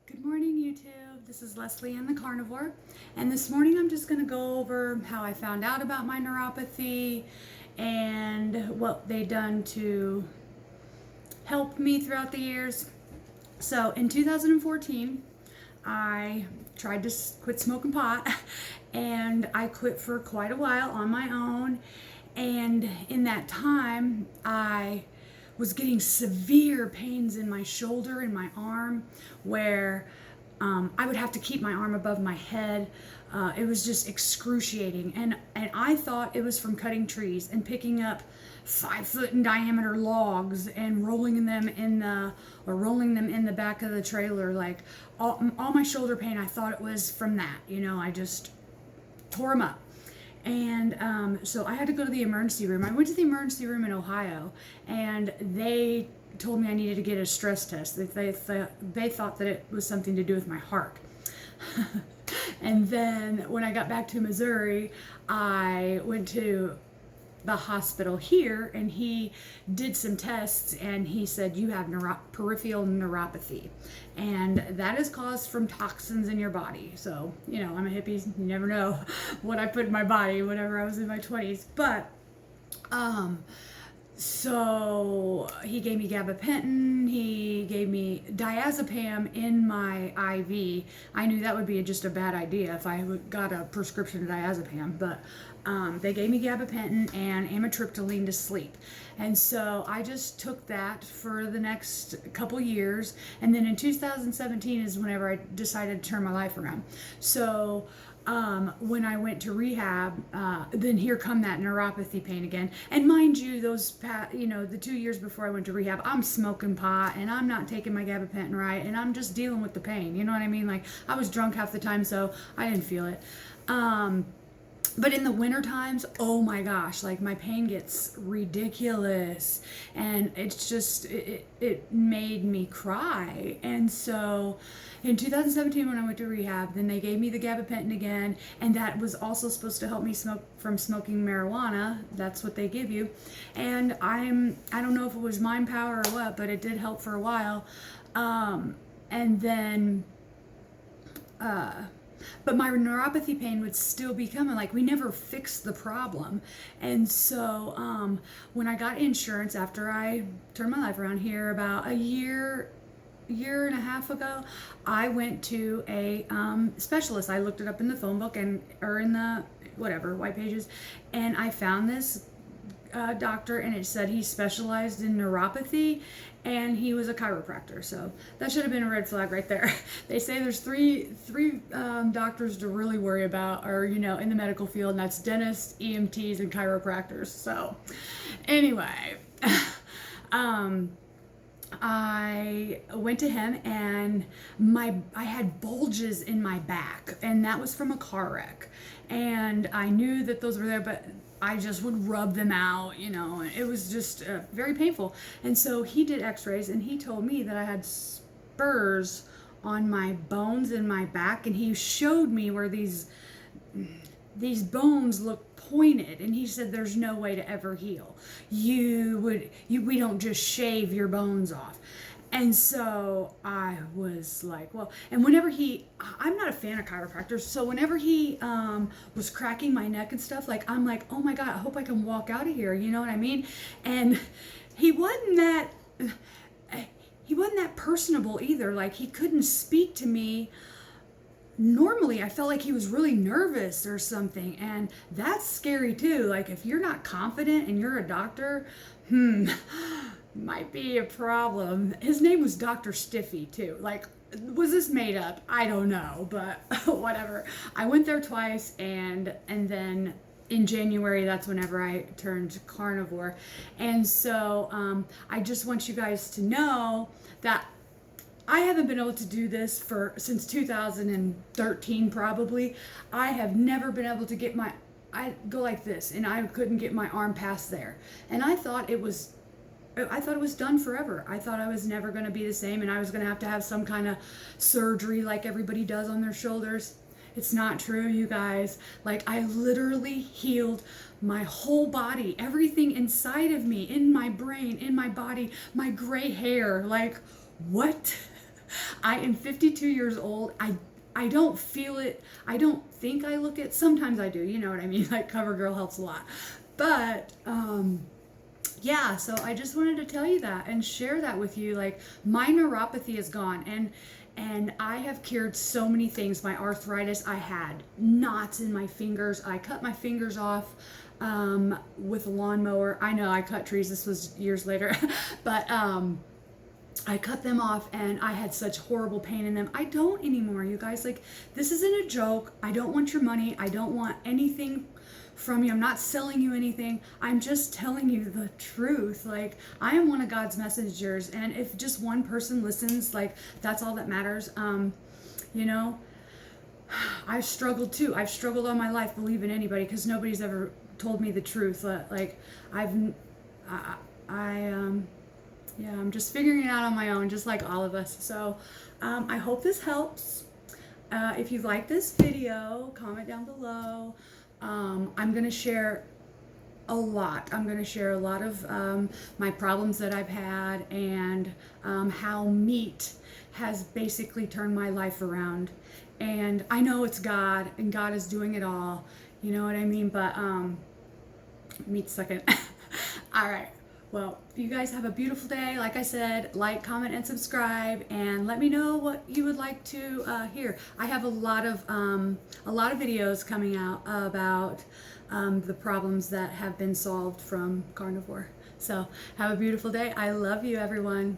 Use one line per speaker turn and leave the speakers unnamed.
Good morning, YouTube. This is LesleyAnn the Carnivore, and this morning I'm just going to go over how I found out about my neuropathy and what they've done to help me throughout the years. So in 2014, I tried to quit smoking pot, and I quit for quite a while on my own. And in that time, I was getting severe pains in my shoulder and my arm where I would have to keep my arm above my head. It was just excruciating. And I thought it was from cutting trees and picking up 5-foot in diameter logs and rolling them in the back of the trailer. Like all my shoulder pain, I thought it was from that. I just tore them up. And so I had to go to the emergency room. I went to the emergency room in Ohio, and they told me I needed to get a stress test. They thought that it was something to do with my heart. And then when I got back to Missouri, I went to the hospital here, and he did some tests, and he said, you have peripheral neuropathy, and that is caused from toxins in your body. So I'm a hippie, you never know what I put in my body whenever I was in my 20s. But so he gave me gabapentin, he gave me diazepam in my IV. I knew that would be just a bad idea if I got a prescription of diazepam, but they gave me gabapentin and amitriptyline to sleep. And so I just took that for the next couple years. And then in 2017 is whenever I decided to turn my life around. So when I went to rehab, then here come that neuropathy pain again. And mind you, the 2 years before I went to rehab, I'm smoking pot and I'm not taking my gabapentin right, and I'm just dealing with the pain. You know what I mean? Like, I was drunk half the time, so I didn't feel it. But in the winter times, oh my gosh, like my pain gets ridiculous, and it's just, it made me cry. And so in 2017, when I went to rehab, then they gave me the gabapentin again, and that was also supposed to help me from smoking marijuana. That's what they give you. And I don't know if it was mind power or what, but it did help for a while. And then, but my neuropathy pain would still be coming. Like, we never fixed the problem. And so when I got insurance after I turned my life around here about a year and a half ago, I went to a specialist. I looked it up in the phone book or in the white pages, and I found this doctor, and it said he specialized in neuropathy, and he was a chiropractor. So that should have been a red flag right there. They say there's three doctors to really worry about, or in the medical field, and that's dentists, EMTs, and chiropractors. So anyway, I went to him, and I had bulges in my back, and that was from a car wreck, and I knew that those were there, but I just would rub them out, it was just very painful. And so he did x-rays, and he told me that I had spurs on my bones in my back, and he showed me where these bones look pointed, and he said there's no way to ever heal. We don't just shave your bones off. And so I was like, well, and whenever I'm not a fan of chiropractors, so whenever he was cracking my neck and stuff, like, I'm like, oh my God, I hope I can walk out of here, you know what I mean? And he wasn't that personable either. Like, he couldn't speak to me normally. I felt like he was really nervous or something, and that's scary too. Like, if you're not confident and you're a doctor, might be a problem. His name was Dr. Stiffy too. Like, was this made up? I don't know, but whatever. I went there twice, and then in January, that's whenever I turned carnivore. And so I just want you guys to know that I haven't been able to do this since 2013 probably. I have never been able to I go like this, and I couldn't get my arm past there. And I thought it was done forever. I thought I was never going to be the same, and I was going to have some kind of surgery like everybody does on their shoulders. It's not true, you guys. Like, I literally healed my whole body, everything inside of me, in my brain, in my body, my gray hair. Like, what? I am 52 years old. I don't feel it. I don't think I look it. Sometimes I do. You know what I mean? Like CoverGirl helps a lot. But yeah, so I just wanted to tell you that and share that with you. Like, my neuropathy is gone, and I have cured so many things. My arthritis, I had knots in my fingers. I cut my fingers off with a lawnmower. I know I cut trees. This was years later, but I cut them off and I had such horrible pain in them. I don't anymore, you guys. Like, this isn't a joke. I don't want your money. I don't want anything from you. I'm not selling you anything. I'm just telling you the truth. Like, I am one of God's messengers, and if just one person listens, like, that's all that matters. You know, I've struggled too. I've struggled all my life believing anybody, because nobody's ever told me the truth. Like, yeah, I'm just figuring it out on my own, just like all of us. So I hope this helps. If you like this video, comment down below. I'm going to share a lot. I'm going to share a lot of my problems that I've had, and how meat has basically turned my life around. And I know it's God, and God is doing it all. You know what I mean? But meat second. All right. Well, you guys have a beautiful day. Like I said, like, comment, and subscribe, and let me know what you would like to hear. I have a lot of videos coming out about the problems that have been solved from carnivore. So have a beautiful day. I love you, everyone.